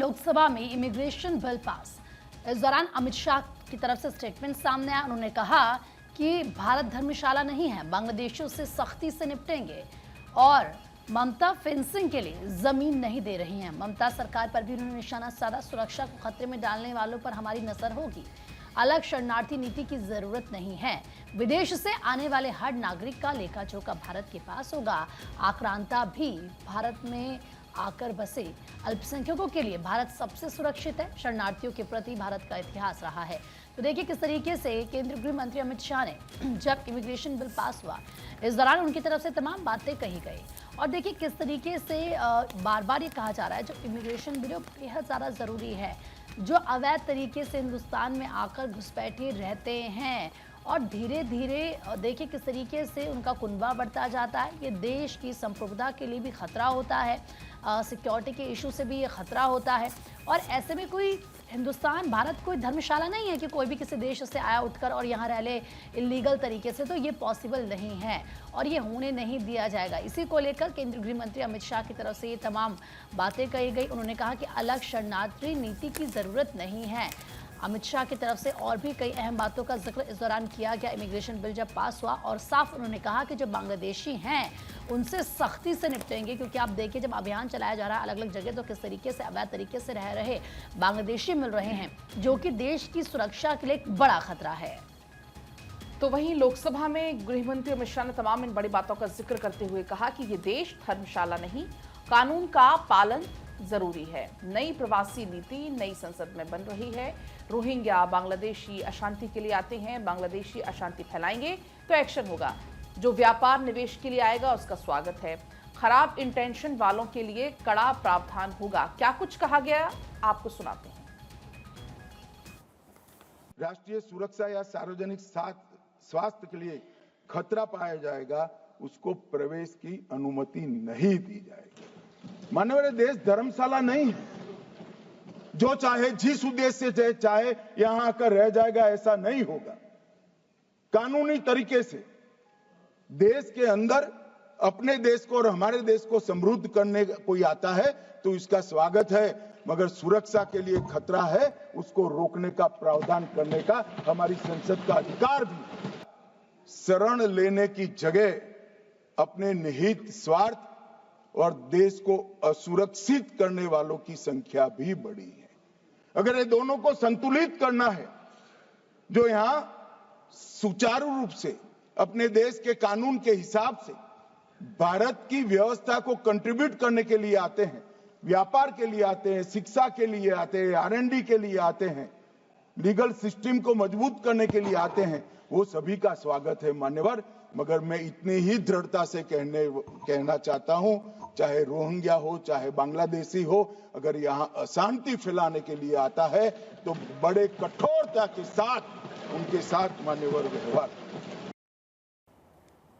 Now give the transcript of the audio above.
लोकसभा में immigration bill pass. इस दौरान अमित शाह की तरफ से स्टेटमेंट सामने आया। उन्होंने कहा कि भारत धर्मशाला नहीं है, बांग्लादेशियों से सख्ती से निपटेंगे और ममता फेंसिंग के लिए जमीन नहीं दे रही हैं। ममता सरकार पर भी उन्होंने निशाना साधा। सुरक्षा को खतरे में डालने वालों पर हमारी नजर होगी। अलग शरणार्थी नीति की जरूरत नहीं है। विदेश से आने वाले हर नागरिक का लेखा जोखा भारत के पास होगा। आक्रांता भी भारत में आकर बसे। अल्पसंख्यकों के लिए भारत सबसे सुरक्षित है। शरणार्थियों के प्रति भारत का इतिहास रहा है। तो देखिए किस तरीके से केंद्रीय गृह मंत्री अमित शाह ने जब इमिग्रेशन बिल पास हुआ, इस दौरान उनकी तरफ से तमाम बातें कही गई। और देखिए किस तरीके से बार बार ये कहा जा रहा है जो इमिग्रेशन बिल बेहद ज़्यादा ज़रूरी है। जो अवैध तरीके से हिंदुस्तान में आकर घुसपैठे रहते हैं और धीरे धीरे देखिए किस तरीके से उनका कुनबा बढ़ता जाता है। ये देश की संप्रभुता के लिए भी खतरा होता है, सिक्योरिटी के इशू से भी ये खतरा होता है। और ऐसे में कोई हिंदुस्तान, भारत कोई धर्मशाला नहीं है कि कोई भी किसी देश से आया उठकर और यहाँ रह ले इलीगल तरीके से। तो ये पॉसिबल नहीं है और ये होने नहीं दिया जाएगा। इसी को लेकर केंद्रीय गृह मंत्री अमित शाह की तरफ से ये तमाम बातें कही गई। उन्होंने कहा कि अलग शरणार्थी नीति की ज़रूरत नहीं है। अमित शाह की तरफ से और भी कई अहम बातों का जिक्र इस दौरान किया गया। इमिग्रेशन बिल जब पास हुआ और साफ उन्होंने कहा कि जो बांग्लादेशी हैं उनसे सख्ती से निपटेंगे, क्योंकि आप देखिए जब अभियान चलाया जा रहा है अलग अलग जगह तो किस तरीके से अवैध तरीके से रह रहे बांग्लादेशी मिल रहे हैं, जो कि देश की सुरक्षा के लिए एक बड़ा खतरा है। तो वहीं लोकसभा में गृह मंत्री अमित शाह ने तमाम इन बड़ी बातों का जिक्र करते हुए कहा कि ये देश धर्मशाला नहीं, कानून का पालन जरूरी है। नई प्रवासी नीति नई संसद में बन रही है। रोहिंग्या बांग्लादेशी अशांति के लिए आते हैं, बांग्लादेशी अशांति फैलाएंगे तो एक्शन होगा। जो व्यापार निवेश के लिए आएगा उसका स्वागत है। खराब इंटेंशन वालों के लिए कड़ा प्रावधान होगा। क्या कुछ कहा गया आपको सुनाते हैं। राष्ट्रीय सुरक्षा या सार्वजनिक स्वास्थ्य के लिए खतरा पाया जाएगा, उसको प्रवेश की अनुमति नहीं दी जाएगी। माननीय देश धर्मशाला नहीं है। जो चाहे जिस उद्देश्य से चाहे यहां आकर रह जाएगा, ऐसा नहीं होगा। कानूनी तरीके से देश के अंदर अपने देश को और हमारे देश को समृद्ध करने कोई आता है तो इसका स्वागत है, मगर सुरक्षा के लिए खतरा है, उसको रोकने का प्रावधान करने का हमारी संसद का अधिकार भी। शरण लेने की जगह अपने निहित स्वार्थ और देश को असुरक्षित करने वालों की संख्या भी बढ़ी है। अगर ये दोनों को संतुलित करना है, जो यहां सुचारू रूप से अपने देश के कानून के हिसाब से भारत की व्यवस्था को कंट्रीब्यूट करने के लिए आते हैं, व्यापार के लिए आते हैं, शिक्षा के लिए आते हैं, R&D के लिए आते हैं, लीगल सिस्टम को मजबूत करने के लिए आते हैं, वो सभी का स्वागत है मान्यवर। मगर मैं इतनी ही दृढ़ता से कहना चाहता हूं, चाहे रोहिंग्या हो चाहे बांग्लादेशी हो, अगर यहां अशांति फैलाने के लिए आता है तो बड़े कठोरता के साथ उनके साथ मान्यवर व्यवहार